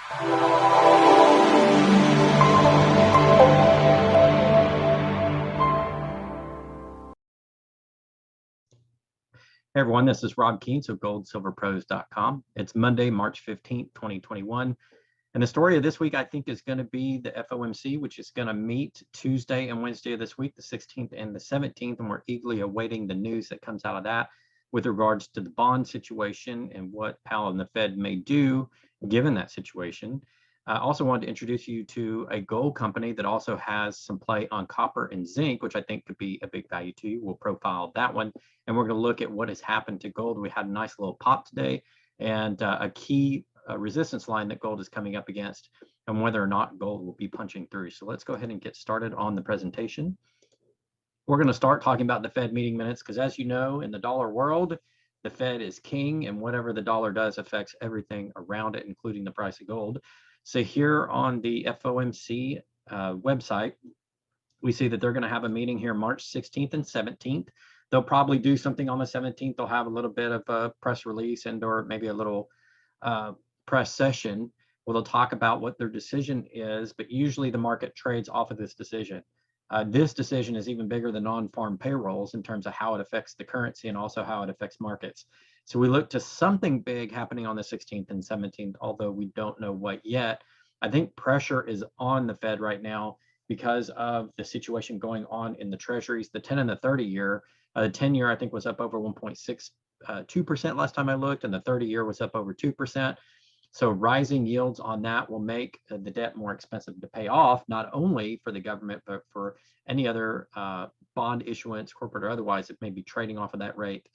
Hey everyone, this is Rob Keynes of goldsilverpros.com. It's Monday, March 15th, 2021. And the story of this week, I think, is going to be the FOMC, which is going to meet Tuesday and Wednesday of this week, the 16th and the 17th. And we're eagerly awaiting the news that comes out of that with regards to the bond situation and what Powell and the Fed may do given that situation. I also wanted to introduce you to a gold company that also has some play on copper and zinc, which I think could be a big value to you. We'll profile that one. And we're going to look at what has happened to gold. We had a nice little pop today and a key resistance line that gold is coming up against and whether or not gold will be punching through. So let's go ahead and get started on the presentation. We're going to start talking about the Fed meeting minutes because, as you know, in the dollar world, the Fed is king, and whatever the dollar does affects everything around it, including the price of gold. So here on the FOMC website, we see that they're going to have a meeting here March 16th and 17th. They'll probably do something on the 17th. They'll have a little bit of a press release and or maybe a little press session where they'll talk about what their decision is, but usually the market trades off of this decision. This decision is even bigger than non-farm payrolls in terms of how it affects the currency and also how it affects markets. So we look to something big happening on the 16th and 17th, although we don't know what yet. I think pressure is on the Fed right now because of the situation going on in the Treasuries. The 10 and the 30-year, the 10-year I think was up over 1.62% last time I looked, and the 30-year was up over 2%. So rising yields on that will make the debt more expensive to pay off, not only for the government, but for any other bond issuance, corporate or otherwise, that may be trading off of that rate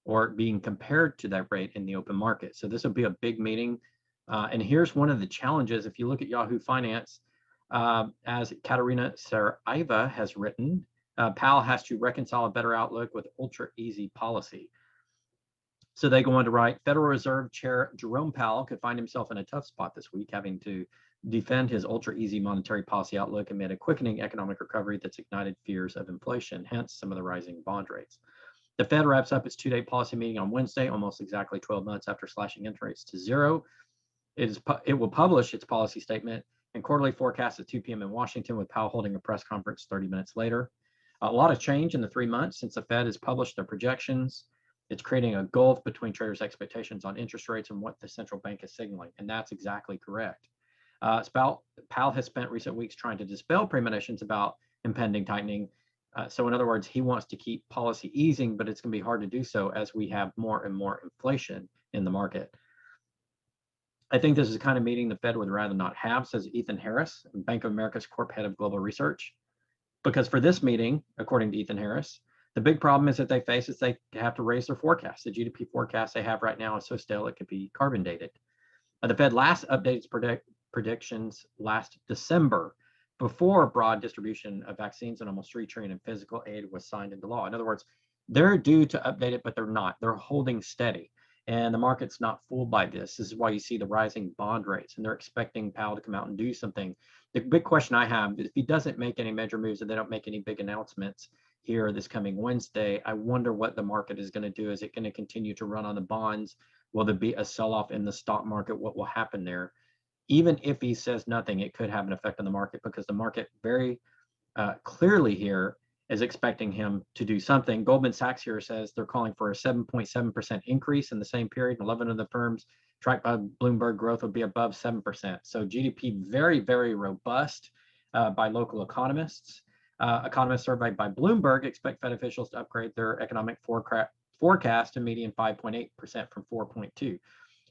or being compared to that rate in the open market. So this will be a big meeting. And here's one of the challenges. If you look at Yahoo Finance, as Katerina Saraiva has written, Powell has to reconcile a better outlook with ultra easy policy. So they go on to write, Federal Reserve Chair Jerome Powell could find himself in a tough spot this week, having to defend his ultra easy monetary policy outlook amid a quickening economic recovery that's ignited fears of inflation, hence some of the rising bond rates. The Fed wraps up its two-day policy meeting on Wednesday, almost exactly 12 months after slashing interest rates to zero. It will publish its policy statement and quarterly forecast at 2 p.m. in Washington, with Powell holding a press conference 30 minutes later. A lot of change in the 3 months since the Fed has published their projections. It's creating a gulf between traders' expectations on interest rates and what the central bank is signaling, and that's exactly correct. Powell has spent recent weeks trying to dispel premonitions about impending tightening. So in other words, he wants to keep policy easing, but it's going to be hard to do so as we have more and more inflation in the market. I think this is the kind of meeting the Fed would rather not have, says Ethan Harris, Bank of America's Corp Head of Global Research. Because for this meeting, according to Ethan Harris, the big problem is that they face is they have to raise their forecast. The GDP forecast they have right now is so stale it could be carbon dated. The Fed last updated its predictions last December, before broad distribution of vaccines and almost $3 trillion in physical aid was signed into law. In other words, they're due to update it, but they're not. They're holding steady. And the market's not fooled by this. This is why you see the rising bond rates, and they're expecting Powell to come out and do something. The big question I have is if he doesn't make any major moves and they don't make any big announcements here this coming Wednesday, I wonder what the market is going to do. Is it going to continue to run on the bonds? Will there be a sell-off in the stock market? What will happen there? Even if he says nothing, it could have an effect on the market because the market very clearly here is expecting him to do something. Goldman Sachs here says they're calling for a 7.7% increase in the same period. 11 of the firms tracked by Bloomberg growth will be above 7%. So GDP very, very robust by local economists. Economists surveyed by Bloomberg expect Fed officials to upgrade their economic forecast to median 5.8% from 4.2%.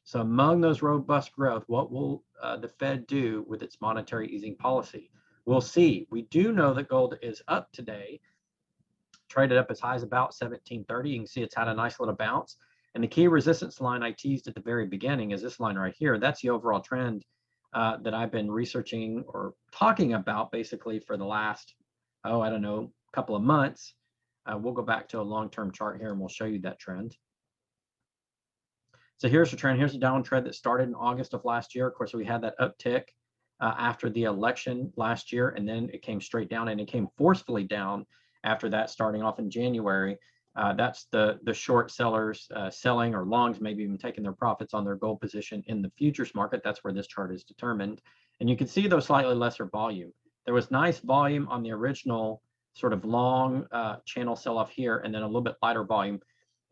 So among those robust growth, what will the Fed do with its monetary easing policy? We'll see. We do know that gold is up today, traded up as high as about 1730. You can see it's had a nice little bounce. And the key resistance line I teased at the very beginning is this line right here. That's the overall trend that I've been researching or talking about basically for the last, I don't know, couple of months. We'll go back to a long-term chart here and we'll show you that trend. So here's the trend. Here's the downward trend that started in August of last year. Of course, we had that uptick after the election last year, and then it came straight down, and it came forcefully down after that, starting off in January. That's the short sellers selling, or longs maybe even taking their profits on their gold position in the futures market. That's where this chart is determined. And you can see those slightly lesser volume. There was nice volume on the original sort of long channel sell-off here, and then a little bit lighter volume.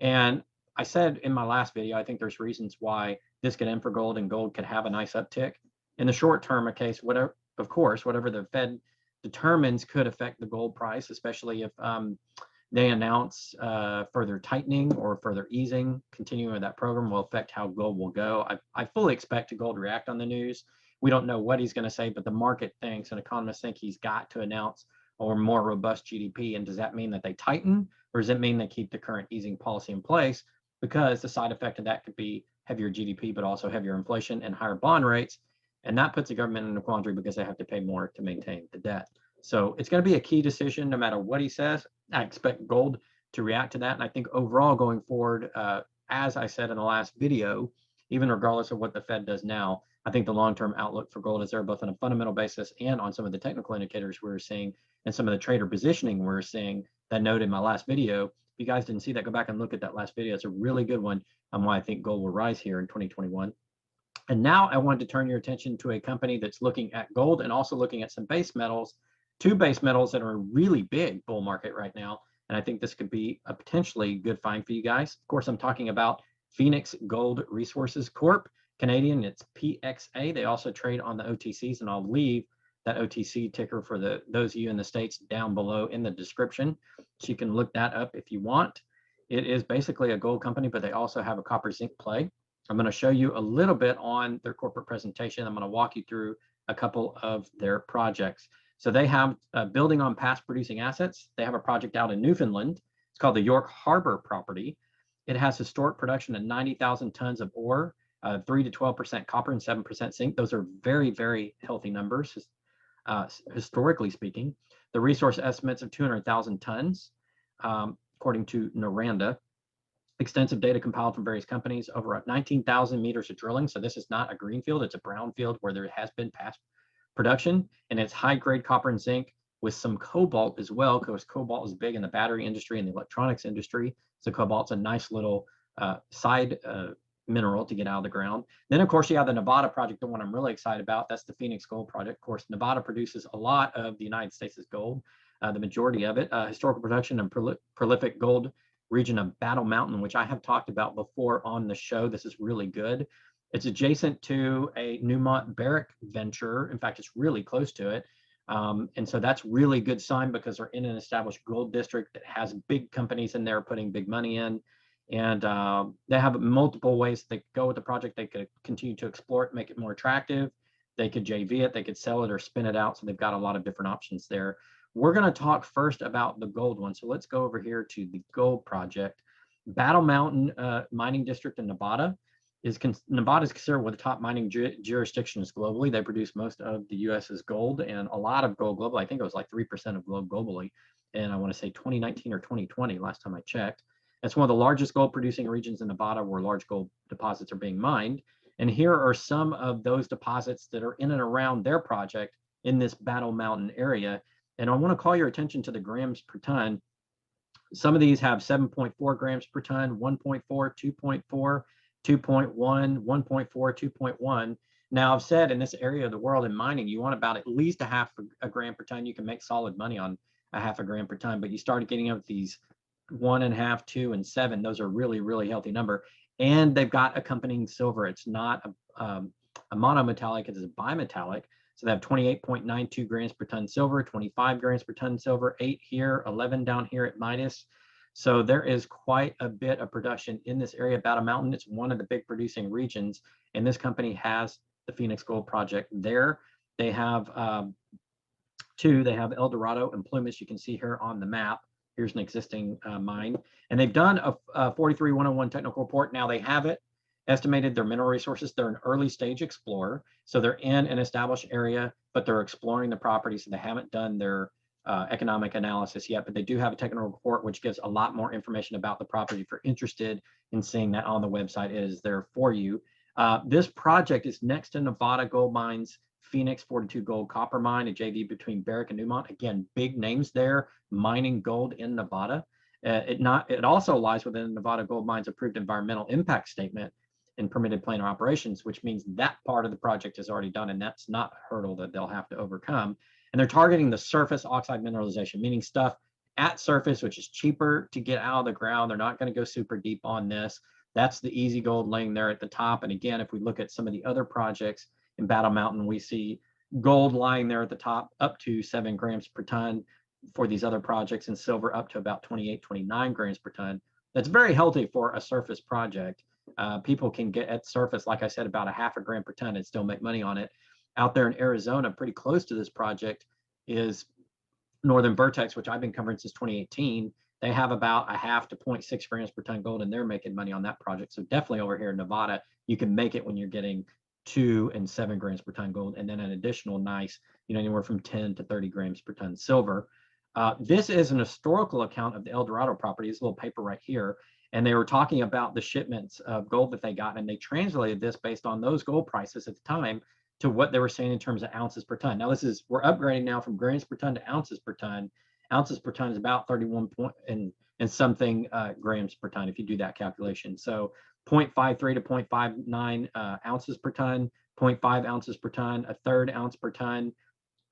And I said in my last video, I think there's reasons why this could end for gold and gold could have a nice uptick. In the short term, whatever the Fed determines could affect the gold price, especially if they announce further tightening or further easing. Continuing with that program will affect how gold will go. I fully expect gold to react on the news. We don't know what he's going to say, but the market thinks, and economists think, he's got to announce a more robust GDP. And does that mean that they tighten, or does it mean they keep the current easing policy in place? Because the side effect of that could be heavier GDP, but also heavier inflation and higher bond rates. And that puts the government in a quandary because they have to pay more to maintain the debt. So it's going to be a key decision no matter what he says. I expect gold to react to that. And I think overall going forward, as I said in the last video, even regardless of what the Fed does now, I think the long-term outlook for gold is there both on a fundamental basis and on some of the technical indicators we're seeing and some of the trader positioning we're seeing that noted in my last video. If you guys didn't see that, go back and look at that last video. It's a really good one on why I think gold will rise here in 2021. And now I wanted to turn your attention to a company that's looking at gold and also looking at some base metals, two base metals that are a really big bull market right now. And I think this could be a potentially good find for you guys. Of course, I'm talking about Phoenix Gold Resources Corp. Canadian, it's PXA. They also trade on the OTCs, and I'll leave that OTC ticker for those of you in the States down below in the description. So you can look that up if you want. It is basically a gold company, but they also have a copper zinc play. I'm going to show you a little bit on their corporate presentation. I'm going to walk you through a couple of their projects. So they have building on past producing assets. They have a project out in Newfoundland. It's called the York Harbor property. It has historic production of 90,000 tons of ore, 3 to 12% copper and 7% zinc. Those are very, very healthy numbers, historically speaking. The resource estimates of 200,000 tons, according to Noranda. Extensive data compiled from various companies, over 19,000 meters of drilling. So this is not a greenfield, it's a brownfield where there has been past production, and it's high-grade copper and zinc with some cobalt as well, because cobalt is big in the battery industry and the electronics industry. So cobalt's a nice little side mineral to get out of the ground. Then, of course, you have the Nevada project, the one I'm really excited about. That's the Phoenix Gold Project. Of course, Nevada produces a lot of the United States' gold, the majority of it. Historical production and prolific gold region of Battle Mountain, which I have talked about before on the show. This is really good. It's adjacent to a Newmont Barrick venture. In fact, it's really close to it. And so that's really good sign because they're in an established gold district that has big companies in there putting big money in. And they have multiple ways they could go with the project. They could continue to explore it, make it more attractive. They could JV it, they could sell it or spin it out. So they've got a lot of different options there. We're going to talk first about the gold one. So let's go over here to the gold project. Battle Mountain mining district in Nevada. Nevada is considered one of the top mining jurisdictions globally. They produce most of the US's gold and a lot of gold globally. I think it was like 3% of gold globally. And I want to say 2019 or 2020, last time I checked. It's one of the largest gold producing regions in Nevada where large gold deposits are being mined. And here are some of those deposits that are in and around their project in this Battle Mountain area. And I want to call your attention to the grams per ton. Some of these have 7.4 grams per ton, 1.4, 2.4, 2.1, 1.4, 2.1. Now, I've said in this area of the world in mining, you want about at least a half a gram per ton. You can make solid money on a half a gram per ton, but you start getting up these 1.5, 2, and 7. Those are really, really healthy number. And they've got accompanying silver. It's not a monometallic, it's a bimetallic. So they have 28.92 grams per ton silver, 25 grams per ton silver, 8 here, 11 down here at Midas. So there is quite a bit of production in this area. Battle Mountain, it's one of the big producing regions, and this company has the Phoenix Gold Project there. They have two. They have El Dorado and Plumas. You can see here on the map. Here's an existing mine, and they've done a 43-101 technical report. Now they have it estimated their mineral resources. They're an early stage explorer, so they're in an established area, but they're exploring the property, so they haven't done their economic analysis yet, but they do have a technical report which gives a lot more information about the property. If you're interested in seeing that on the website, it is there for you. This project is next to Nevada Gold Mines Phoenix 42 Gold Copper Mine, a JV between Barrick and Newmont. Again, big names there mining gold in Nevada. It also lies within Nevada Gold Mines' approved environmental impact statement and permitted plan of operations, which means that part of the project is already done, and that's not a hurdle that they'll have to overcome. And they're targeting the surface oxide mineralization, meaning stuff at surface, which is cheaper to get out of the ground. They're not going to go super deep on this. That's the easy gold laying there at the top. And again, if we look at some of the other projects in Battle Mountain, we see gold lying there at the top up to 7 grams per ton for these other projects, and silver up to about 28, 29 grams per ton. That's very healthy for a surface project. People can get at surface, like I said, about a half a gram per ton and still make money on it. Out there in Arizona, pretty close to this project, is Northern Vertex, which I've been covering since 2018. They have about a half to 0.6 grams per ton gold, and they're making money on that project. So definitely over here in Nevada, you can make it when you're getting 2 and 7 grams per ton gold, and then an additional nice, anywhere from 10 to 30 grams per ton silver. This is an historical account of the El Dorado property. This little paper right here. And they were talking about the shipments of gold that they got, and they translated this based on those gold prices at the time to what they were saying in terms of ounces per ton. Now we're upgrading now from grams per ton to ounces per ton. Ounces per ton is about 31 and something grams per ton if you do that calculation. So 0.53 to 0.59 ounces per ton, 0.5 ounces per ton, a third ounce per ton,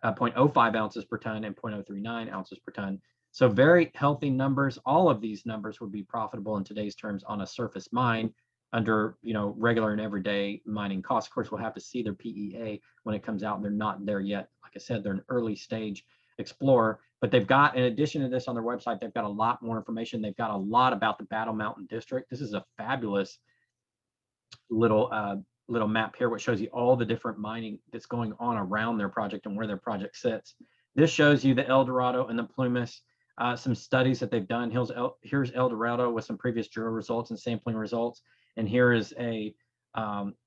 0.05 ounces per ton, and 0.039 ounces per ton. So very healthy numbers. All of these numbers would be profitable in today's terms on a surface mine under regular and everyday mining costs. Of course, we'll have to see their PEA when it comes out, and they're not there yet. Like I said, they're an early stage explorer, but they've got, in addition to this on their website, they've got a lot more information. They've got a lot about the Battle Mountain district. This is a fabulous little map here, which shows you all the different mining that's going on around their project and where their project sits. This shows you the El Dorado and the Plumas. Some studies that they've done. Here's El Dorado with some previous drill results and sampling results. And here is an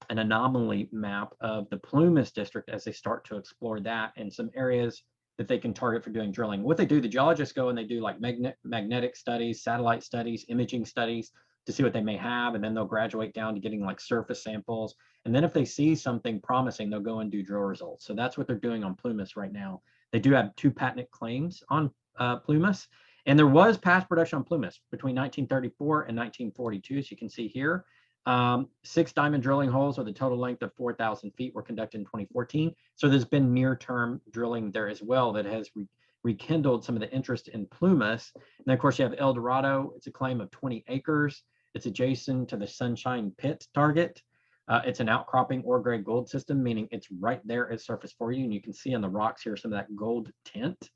anomaly map of the Plumas district as they start to explore that and some areas that they can target for doing drilling. What they do, the geologists go and they do like magnetic studies, satellite studies, imaging studies to see what they may have. And then they'll graduate down to getting like surface samples. And then if they see something promising, they'll go and do drill results. So that's what they're doing on Plumas right now. They do have 2 patent claims on Plumas, and there was past production on Plumas between 1934 and 1942, as you can see here. 6 diamond drilling holes with a total length of 4,000 feet were conducted in 2014. So there's been near-term drilling there as well that has rekindled some of the interest in Plumas. And then, of course, you have El Dorado. It's a claim of 20 acres. It's adjacent to the Sunshine Pit target. It's an outcropping ore grade gold system, meaning it's right there at surface for you. And you can see on the rocks here some of that gold tint.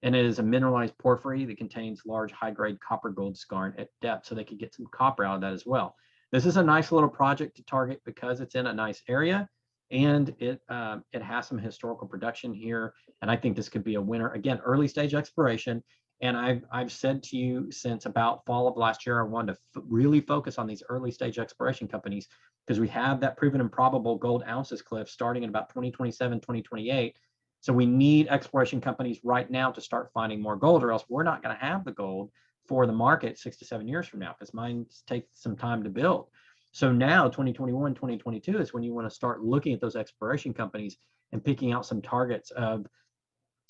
And it is a mineralized porphyry that contains large high-grade copper gold skarn at depth, so they could get some copper out of that as well. This is a nice little project to target because it's in a nice area, and it has some historical production here. And I think this could be a winner. Again, early stage exploration. And I've said to you since about fall of last year, I wanted to really focus on these early stage exploration companies because we have that proven and probable gold ounces cliff starting in about 2027, 2028. So we need exploration companies right now to start finding more gold, or else we're not going to have the gold for the market 6 to 7 years from now, because mines take some time to build. So now 2021, 2022 is when you want to start looking at those exploration companies and picking out some targets of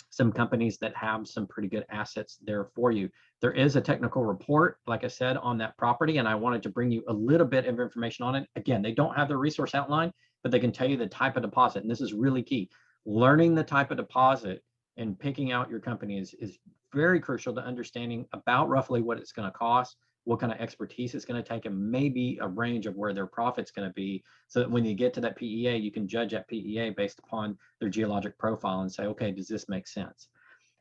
some companies that have some pretty good assets there for you. There is a technical report, like I said, on that property, and I wanted to bring you a little bit of information on it. Again, they don't have the resource outline, but they can tell you the type of deposit, and this is really key. Learning the type of deposit and picking out your company is very crucial to understanding about roughly what it's going to cost, what kind of expertise it's going to take, and maybe a range of where their profit's going to be, so that when you get to that PEA, you can judge that PEA based upon their geologic profile and say, okay, does this make sense?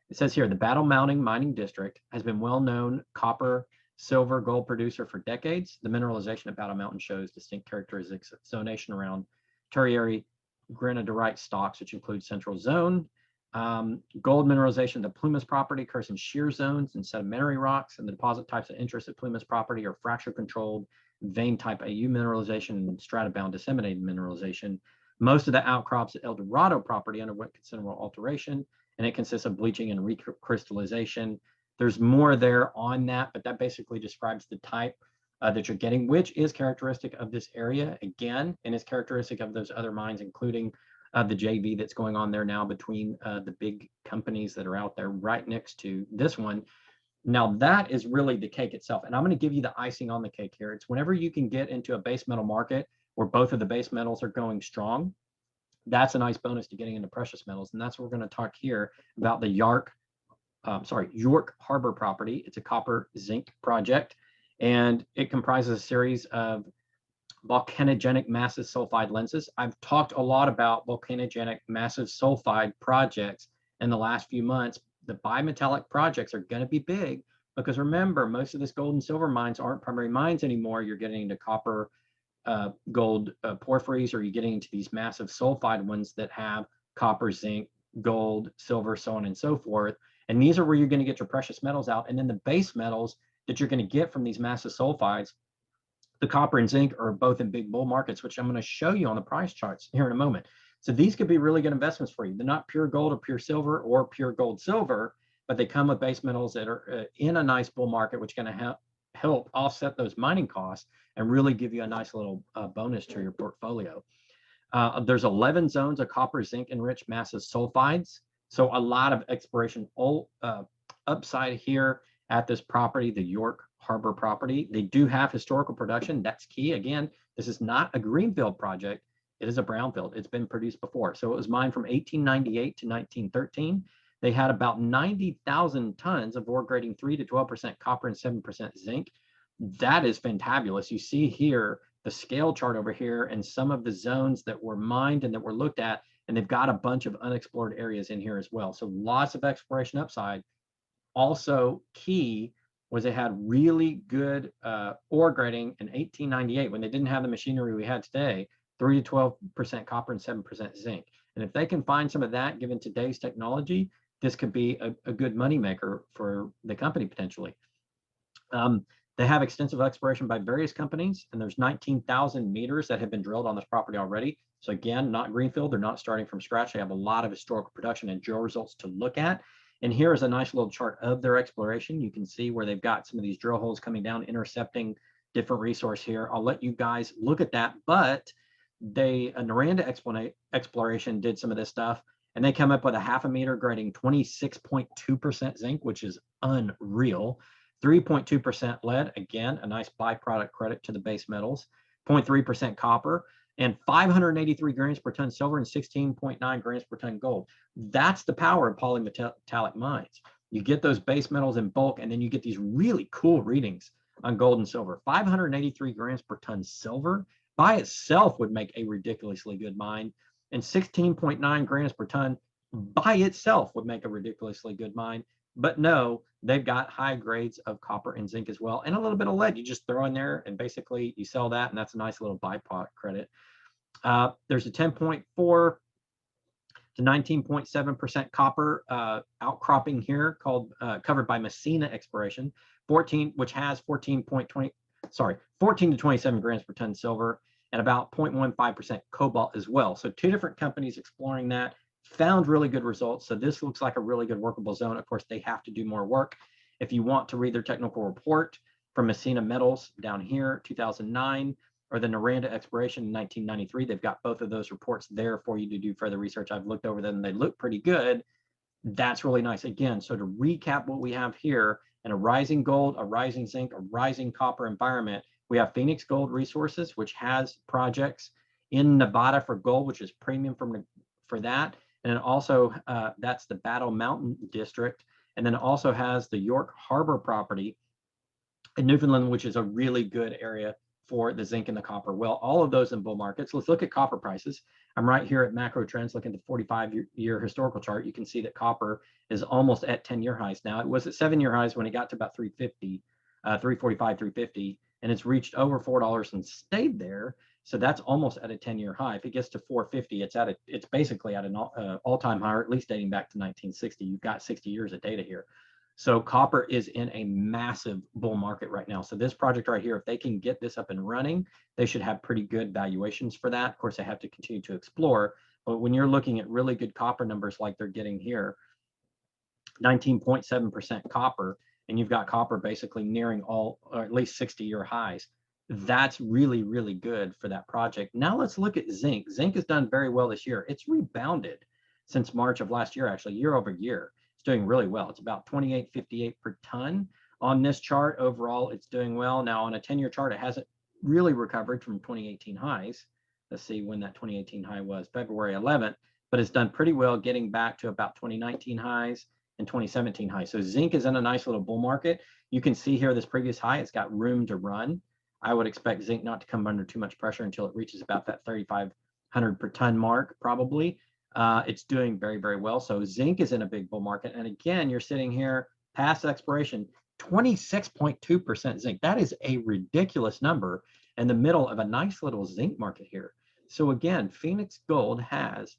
It says here, the Battle Mountain Mining District has been well-known copper, silver, gold producer for decades. The mineralization at Battle Mountain shows distinct characteristics of zonation around tertiary granodiorite stocks, which include central zone. Gold mineralization of the Plumas property occurs in shear zones and sedimentary rocks, and the deposit types of interest at Plumas property are fracture-controlled, vein type AU mineralization, and stratabound disseminated mineralization. Most of the outcrops at El Dorado property underwent considerable alteration, and it consists of bleaching and recrystallization. There's more there on that, but that basically describes the type that you're getting, which is characteristic of this area again, and is characteristic of those other mines, including the JV that's going on there now between the big companies that are out there right next to this one. Now that is really the cake itself. And I'm going to give you the icing on the cake here. It's whenever you can get into a base metal market where both of the base metals are going strong, that's a nice bonus to getting into precious metals. And that's what we're going to talk here about the York Harbor property. It's a copper zinc project, and it comprises a series of volcanogenic massive sulfide lenses. I've talked a lot about volcanogenic massive sulfide projects in the last few months. The bimetallic projects are going to be big because remember, most of this gold and silver mines aren't primary mines anymore. You're getting into copper, gold porphyries, or you're getting into these massive sulfide ones that have copper, zinc, gold, silver, so on and so forth. And these are where you're going to get your precious metals out. And then the base metals that you're going to get from these massive sulfides, the copper and zinc, are both in big bull markets, which I'm going to show you on the price charts here in a moment. So these could be really good investments for you. They're not pure gold or pure silver or pure gold silver, but they come with base metals that are in a nice bull market, which is going to help offset those mining costs and really give you a nice little bonus to your portfolio. There's 11 zones of copper, zinc enriched massive sulfides. So a lot of exploration upside here at this property, the York Harbor property. They do have historical production. That's key. Again, this is not a greenfield project. It is a brownfield. It's been produced before. So it was mined from 1898 to 1913. They had about 90,000 tons of ore grading 3 to 12% copper and 7% zinc. That is fantabulous. You see here the scale chart over here and some of the zones that were mined and that were looked at, and they've got a bunch of unexplored areas in here as well. So lots of exploration upside. Also key was they had really good ore grading in 1898 when they didn't have the machinery we had today, 3 to 12% copper and 7% zinc. And if they can find some of that, given today's technology, this could be a good moneymaker for the company potentially. They have extensive exploration by various companies, and there's 19,000 meters that have been drilled on this property already. So again, not greenfield, they're not starting from scratch. They have a lot of historical production and drill results to look at. And here is a nice little chart of their exploration. You can see where they've got some of these drill holes coming down, intercepting different resource here. I'll let you guys look at that, but Noranda exploration did some of this stuff, and they come up with a 0.5 meter grading 26.2% zinc, which is unreal. 3.2% lead, again, a nice byproduct credit to the base metals, 0.3% copper, and 583 grams per ton silver and 16.9 grams per ton gold. That's the power of polymetallic mines. You get those base metals in bulk, and then you get these really cool readings on gold and silver. 583 grams per ton silver by itself would make a ridiculously good mine, and 16.9 grams per ton by itself would make a ridiculously good mine. But no, they've got high grades of copper and zinc as well, and a little bit of lead. You just throw in there, and basically you sell that, and that's a nice little byproduct credit. There's a 10.4 to 19.7% copper outcropping here called covered by Messina exploration, 14 to 27 grams per ton silver, and about 0.15% cobalt as well. So two different companies exploring that, found really good results. So this looks like a really good workable zone. Of course, they have to do more work. If you want to read their technical report from Messina Metals down here, 2009, or the Noranda exploration in 1993, they've got both of those reports there for you to do further research. I've looked over them and they look pretty good. That's really nice. Again, so to recap what we have here, in a rising gold, a rising zinc, a rising copper environment, we have Phoenix Gold Resources, which has projects in Nevada for gold, which is premium for that. And then also that's the Battle Mountain District. And then it also has the York Harbor property in Newfoundland, which is a really good area for the zinc and the copper. Well, all of those in bull markets. Let's look at copper prices. I'm right here at Macro Trends, looking at the 45-year historical chart. You can see that copper is almost at 10-year highs now. It was at 7-year highs when it got to about 350, 345, 350, and it's reached over $4 and stayed there. So that's almost at a 10-year high. If it gets to 450, it's basically at an all-time high, or at least dating back to 1960. You've got 60 years of data here. So copper is in a massive bull market right now. So this project right here, if they can get this up and running, they should have pretty good valuations for that. Of course, they have to continue to explore. But when you're looking at really good copper numbers like they're getting here, 19.7% copper, and you've got copper basically nearing all, or at least 60-year highs, that's really, really good for that project. Now let's look at zinc. Zinc has done very well this year. It's rebounded since March of last year, actually, year over year. It's doing really well. It's about 28.58 per ton on this chart. Overall, it's doing well. Now on a 10-year chart, it hasn't really recovered from 2018 highs. Let's see when that 2018 high was, February 11th, but it's done pretty well getting back to about 2019 highs and 2017 highs. So zinc is in a nice little bull market. You can see here this previous high, it's got room to run. I would expect zinc not to come under too much pressure until it reaches about that 3,500 per ton mark, probably. It's doing very, very well. So zinc is in a big bull market. And again, you're sitting here past expiration, 26.2% zinc. That is a ridiculous number in the middle of a nice little zinc market here. So again, Phoenix Gold has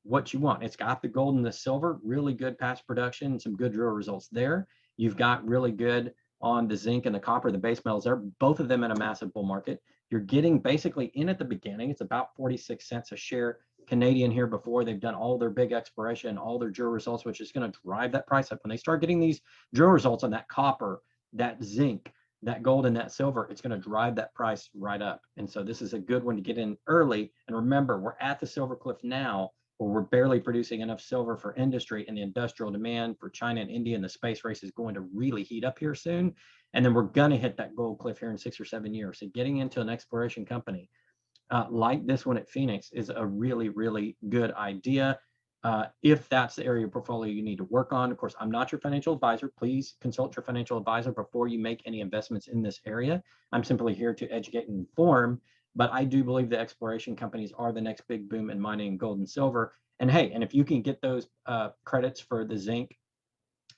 what you want. It's got the gold and the silver, really good past production, some good drill results there. You've got really good on the zinc and the copper, the base metals there, both of them in a massive bull market. You're getting basically in at the beginning. It's about 46 cents a share Canadian here before they've done all their big exploration, all their drill results, which is going to drive that price up. When they start getting these drill results on that copper, that zinc, that gold, and that silver, it's going to drive that price right up. And so this is a good one to get in early. And remember, we're at the silver cliff now, where we're barely producing enough silver for industry, and the industrial demand for China and India and the space race is going to really heat up here soon. And then we're going to hit that gold cliff here in 6 or 7 years. So getting into an exploration company like this one at Phoenix is a really, really good idea. If that's the area of portfolio you need to work on. Of course, I'm not your financial advisor. Please consult your financial advisor before you make any investments in this area. I'm simply here to educate and inform, but I do believe the exploration companies are the next big boom in mining gold and silver. And hey, and if you can get those credits for the zinc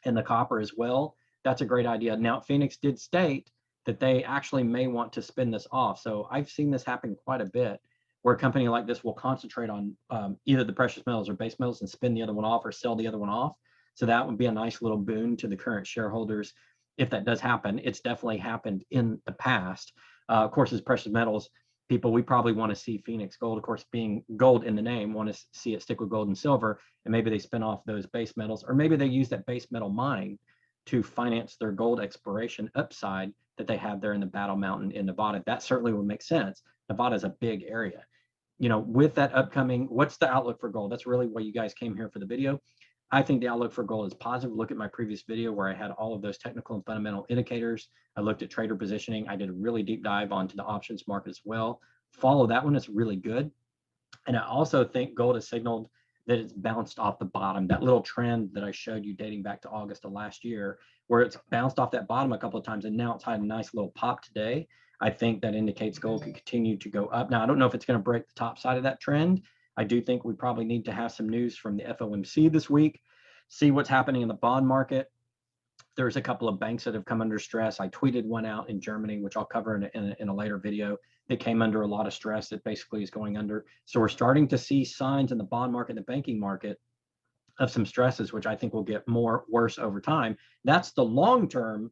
and the copper as well, that's a great idea. Now, Phoenix did state that they actually may want to spin this off. So I've seen this happen quite a bit, where a company like this will concentrate on either the precious metals or base metals and spin the other one off or sell the other one off. So that would be a nice little boon to the current shareholders if that does happen. It's definitely happened in the past. Of course, as precious metals people, we probably want to see Phoenix Gold, of course, being gold in the name, want to see it stick with gold and silver, and maybe they spin off those base metals, or maybe they use that base metal mine to finance their gold exploration upside that they have there in the Battle Mountain in Nevada. That certainly would make sense. Nevada is a big area. You know, with that upcoming, what's the outlook for gold? That's really why you guys came here for the video. I think the outlook for gold is positive. Look at my previous video where I had all of those technical and fundamental indicators. I looked at trader positioning. I did a really deep dive onto the options market as well. Follow that one. It's really good. And I also think gold has signaled that it's bounced off the bottom. That little trend that I showed you dating back to August of last year, where it's bounced off that bottom a couple of times and now it's had a nice little pop today. I think that indicates gold could continue to go up. Now, I don't know if it's going to break the top side of that trend. I do think we probably need to have some news from the FOMC this week, see what's happening in the bond market. There's a couple of banks that have come under stress. I tweeted one out in Germany, which I'll cover in a later video, that came under a lot of stress that basically is going under. So we're starting to see signs in the bond market and the banking market of some stresses, which I think will get worse over time. That's the long-term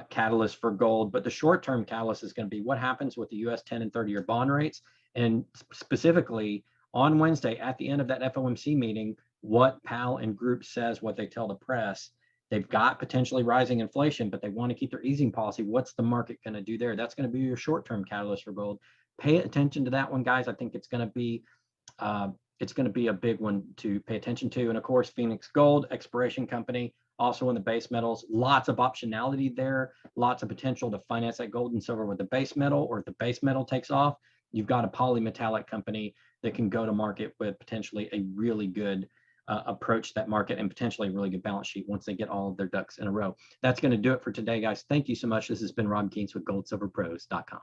catalyst for gold, but the short-term catalyst is going to be what happens with the US 10 and 30-year bond rates, and specifically on Wednesday at the end of that FOMC meeting, what Powell and group says, what they tell the press. They've got potentially rising inflation, but they want to keep their easing policy. What's the market going to do there? That's going to be your short-term catalyst for gold. Pay attention to that one, guys. I think it's going to be a big one to pay attention to. And of course, Phoenix Gold, exploration company, also in the base metals, lots of optionality there, lots of potential to finance that gold and silver with the base metal, or if the base metal takes off, you've got a polymetallic company that can go to market with potentially a really good approach to that market and potentially a really good balance sheet once they get all of their ducks in a row. That's going to do it for today, guys. Thank you so much. This has been Rob Keens with goldsilverpros.com.